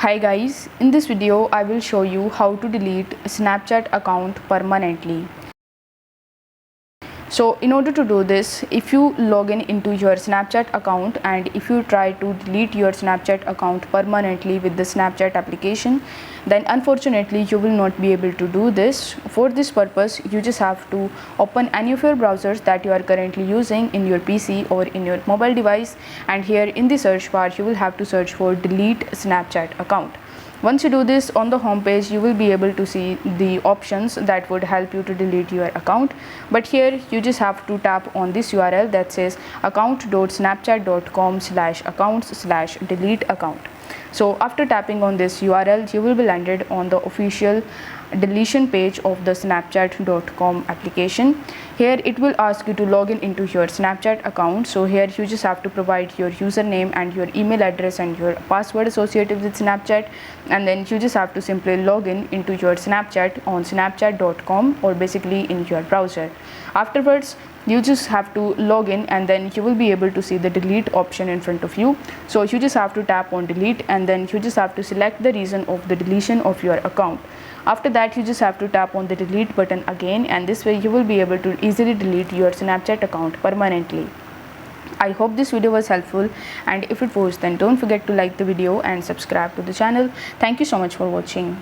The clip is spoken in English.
Hi guys, in this video I will show you how to delete Snapchat account permanently. So in order to do this, if you log in into your Snapchat account and if you try to delete your Snapchat account permanently with the Snapchat application, then unfortunately you will not be able to do this. For this purpose, you just have to open any of your browsers that you are currently using in your PC or in your mobile device, and here in the search bar you will have to search for delete Snapchat account. Once you do this, on the home page you will be able to see the options that would help you to delete your account, but here you just have to tap on this URL that says account.snapchat.com/accounts/delete account. So after tapping on this URL, you will be landed on the official deletion page of the snapchat.com application. Here it will ask you to log in into your Snapchat account. So here you just have to provide your username and your email address and your password associated with Snapchat, and then you just have to simply log in into your Snapchat on snapchat.com or basically in your browser. Afterwards, you just have to log in and then you will be able to see the delete option in front of you. So you just have to tap on delete and then you just have to select the reason of the deletion of your account. After that, you just have to tap on the delete button again, and this way you will be able to easily delete your Snapchat account permanently. I hope this video was helpful, and if it was, then don't forget to like the video and subscribe to the channel. Thank you so much for watching.